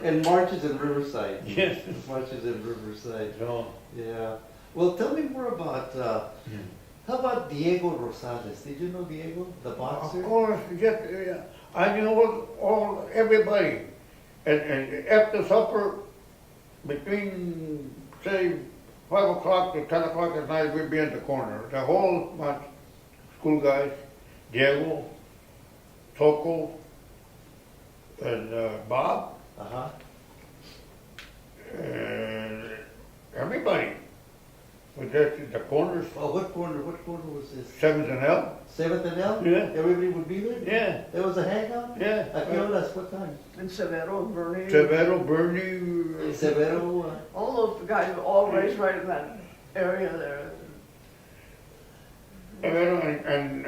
And marches in Riverside. Yes. Marches in Riverside. So, Yeah. Well, tell me more about, how about Diego Rosales? Did you know Diego, the boxer? of course, just, I knew everybody. And after supper, between, say, 5 o'clock to 10 o'clock at night, we'd be in the corner. The whole bunch, school guys, Diego, Toco, and Bob, Uh-huh. and everybody. But that's the corners, Oh, what corner was this? 7th and L. 7th and L? Yeah. Everybody would be there? Yeah, There was a hangout? yeah. ¿A qué horas? What time? And Severo and Bernie. Severo, Bernie, Severo, All those guys were all raised right in that area there. and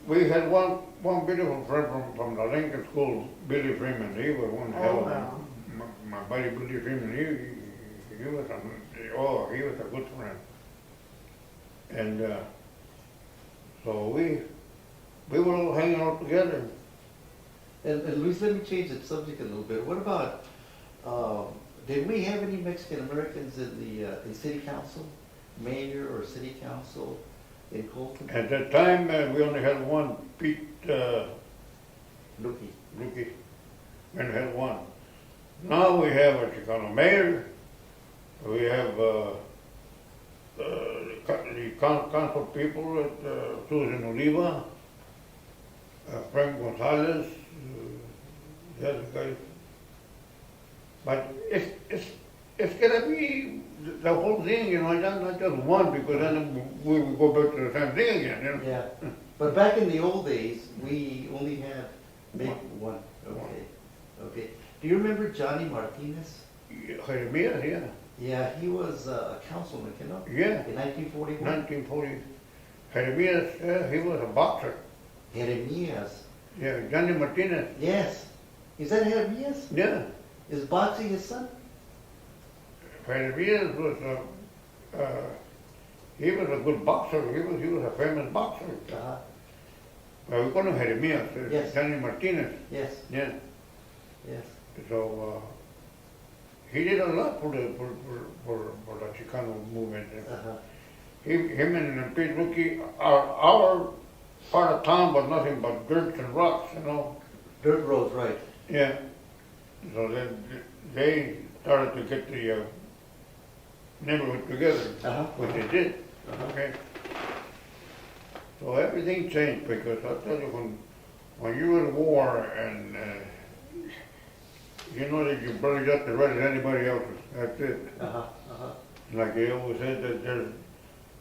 we had one beautiful friend from the Lincoln School, Billy Freeman. He was one hell of wow. my buddy Billy Freeman. He was he was a good friend. And so we were all hanging out together. and Luis, let me change the subject a little bit. What about, did we have any Mexican Americans in the, in city council? Mayor or city council in Colton? At that time, we only had one, Pete Lucky. Lucky. We only had one. Now we have a Chicano mayor. We have the council people at Susan Oliva, Frank Gonzalez, the other guys. But it's gonna be the whole thing, you know, not just one, because then we will go back to the same thing again, you know. Yeah, but back in the old days, we only had maybe one. Okay, okay. Do you remember Johnny Martinez? Jeremias, yeah. Yeah, he was a councilman, you know, Yeah, in 1941. 1940. Jeremias, he was a boxer. Jeremias. Yeah, Johnny Martinez. Yes. Is that Jeremias? Yeah. Is boxing his son? Jeremias was he was a good boxer. He was a famous boxer. Uh-huh. We call him Jeremias. Yes. Johnny Martinez. Yes, Yeah. yes. So he did a lot for the Chicano movement. Uh-huh. Him and Pete Rookie, our part of town was nothing but dirt and rocks, you know. Dirt roads, right. Yeah. So then they started to get the neighborhood together, Uh-huh. which they did. Uh-huh. Okay. So everything changed because I tell you, when you were in war and you know that you probably got the right as anybody else's. That's it. Uh-huh. Uh-huh. Like they always said that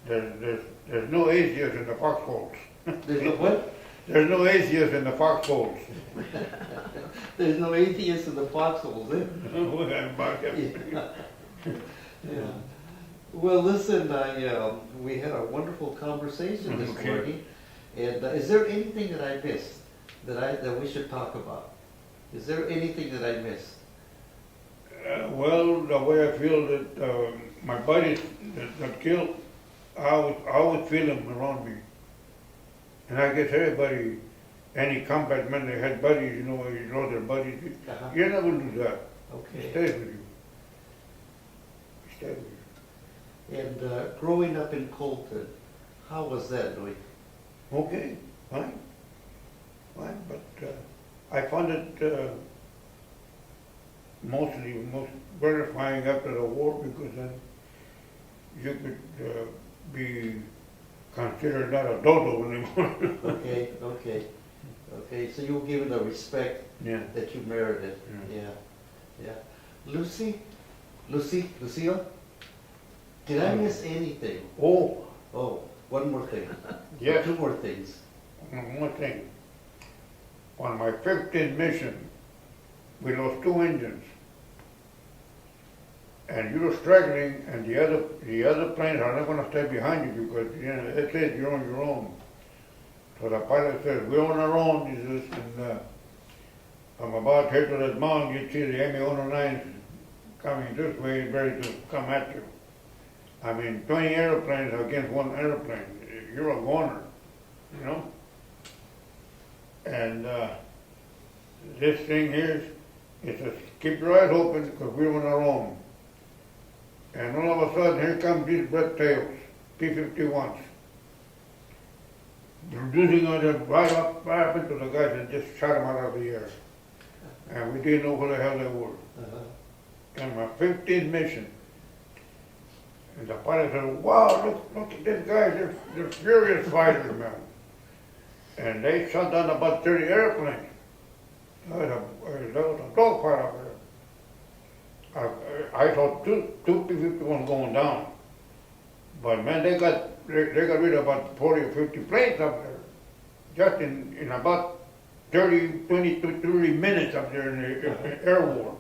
there's no atheists in the foxholes. There's no what? There's no atheists in the foxholes. There's no atheists in the foxholes, eh? Yeah. Yeah. Well, listen, we had a wonderful conversation this Okay. morning. And is there anything that I missed that we should talk about? Is there anything that I missed? Well, the way I feel that my buddies that got killed, I always feel them around me. And I guess everybody, any combat men that had buddies, you know, you know their buddies, Uh-huh. you're never lose that. It Okay. stays with you. It stays with you. And growing up in Colton, how was that, Louis? Okay, fine. Fine, but I found it most gratifying after the war because then you could be considered not a dodo anymore. Okay, so you were given the respect Yeah. that you merited. Yeah. Yeah. Lucio, did I miss anything? Oh, Oh, one more thing. yes, Two more things. one more thing. On my 15th mission, we lost 2 engines. And you're struggling, and the other planes are not going to stay behind you because, you know, that's it, you're on your own. So the pilot says, we're on our own, he says, and from about here to the mountain, you'd see the ME-109 coming this way, ready to come at you. I mean, 20 airplanes against one airplane. You're a goner, you know? And this thing here, it says, keep your eyes open because we're on our own. And all of a sudden, here come these red tails, P-51s. Reducing on them right up into the guys and just shot them out of the air. And we didn't know who the hell they were. And my 15th mission. And the pilot said, wow, look at these guys, they're furious fighters, man. And they shot down about 30 airplanes. That was a dogfight out there. I saw two P-51s going down. But man, they got rid of about 40 or 50 planes up there. Just in about 20 to 30 minutes up there in the air war.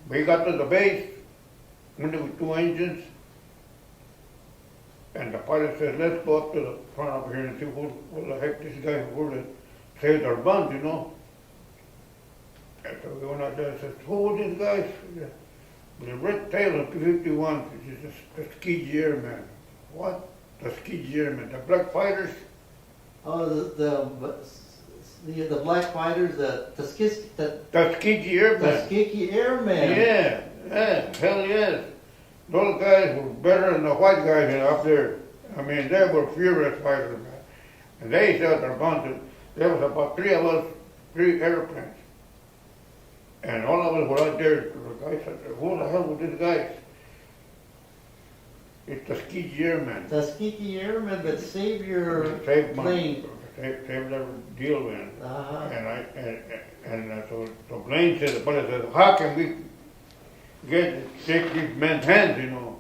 We got to the base, went with 2 engines, and the pilot said, let's go up to the front up here and see what the heck these guys were that saved our buns, you know. And so we went out there and said, who were these guys? The red tail of P-51, which is the Tuskegee Airmen. What? The Tuskegee Airmen. The black fighters? Oh, the black fighters, the Tuskegee Airmen. Tuskegee Airmen. Yeah, hell yes. Those guys were better than the white guys up there. I mean, they were furious fighters, man. And they said their bunches. There was about 3 of us, 3 airplanes. And all of us were out there. The guy said, who the hell were these guys? It's the Tuskegee Airmen. Tuskegee Airmen that saved your plane. Saved their deal, man. And so Blaine said, the pilot said, how can we take these men's hands, you know?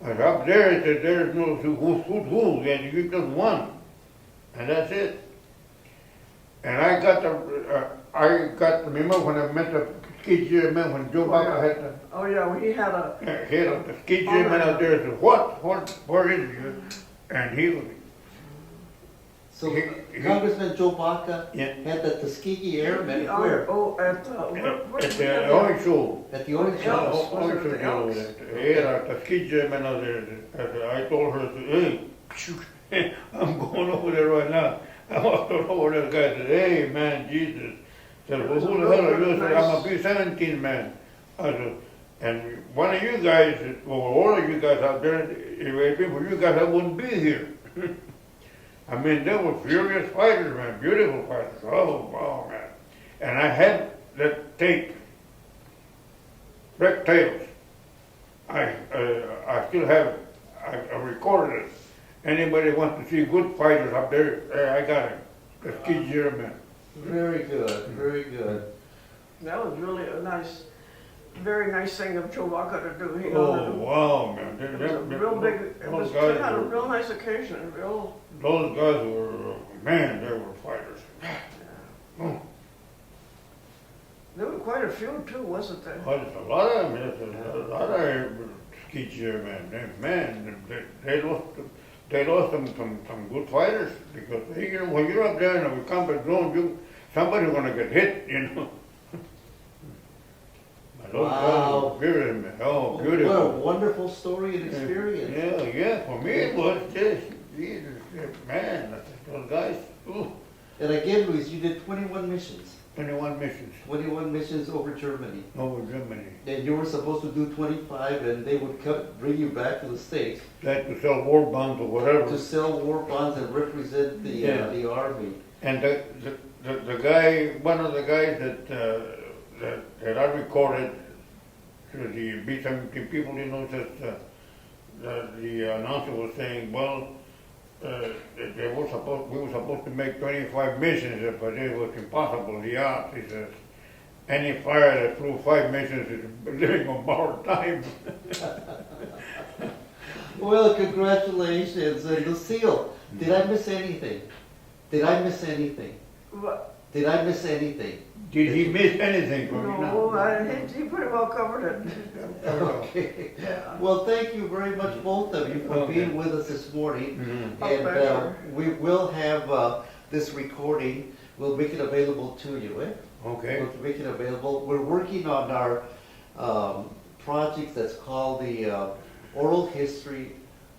And up there, it said, there's no who's who, and you just one. And that's it. And I got the remember when I met the Tuskegee Airmen, when Joe Baca had the... Oh, yeah, he had a... He had a Tuskegee Airmen out there, said, where is he? And he was... So Congressman Joe Baca had the Tuskegee Airmen where? Oh, at the oil show. At the oil Elks. show. Was it the Elks? He had a Tuskegee Airmen out there. I told her, hey, I'm going over there right now. I walked over there, the guy said, hey, man, Jesus. I said, well, who the hell are you? I said, I'm a B-17 man. I said, and one of you guys, or all of you guys out there, if it had been for you guys, I wouldn't be here. I mean, they were furious fighters, man, beautiful fighters. Oh, wow, man. And I had that tape, Red Tails. I still have it. I recorded it. Anybody wants to see good fighters up there, I got it. The Tuskegee Airmen. Very good, very good. That was really a nice, very nice thing of Joe Baca to do. He Oh, wow, man. It was a real big, it was turned out a real nice occasion, Those guys were, man, they were fighters. Oh. There were quite a few too, wasn't there? Well, there's a lot of them. There's a lot of Tuskegee Airmen. Man, they lost some good fighters because you know, when you're up there in a combat zone, somebody's gonna get hit, you know. Wow. Beautiful, oh, beautiful. What a wonderful story and experience. Yeah, for me it was just, Jesus, man, those guys, ooh. And again, Luis, you did 21 missions. 21 missions. 21 missions over Germany. Over Germany. And you were supposed to do 25 and they would bring you back to the States. That to sell war bonds or whatever. To sell war bonds and represent the army. And the guy, one of the guys that I recorded to the B-17 people, you know, that the announcer was saying, well, we were supposed to make 25 missions, but it was impossible. The odds, he says, any flyer that flew 5 missions is living on borrowed time. Well, congratulations. And Lucille, did I miss anything? Did I miss anything? What? Did I miss anything? Did he miss anything from you now? No, he pretty well covered it. Okay. Yeah. Well, thank you very much, both of you, for being with us this morning. Mhm. And we will have this recording, we'll make it available to you, eh? Okay. We'll make it available. We're working on our project that's called the Oral History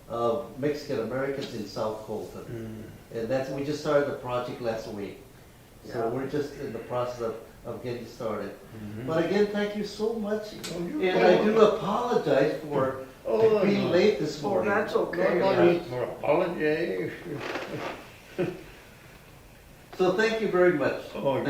of Mexican Americans in South Colton. And we just started the project last week. So Yeah. we're just in the process of getting started. But again, thank you so much. Oh, you're And I do welcome. apologize for Oh, being no. late this Oh, morning. that's No, okay. no need for apologies. So thank you very much. Oh,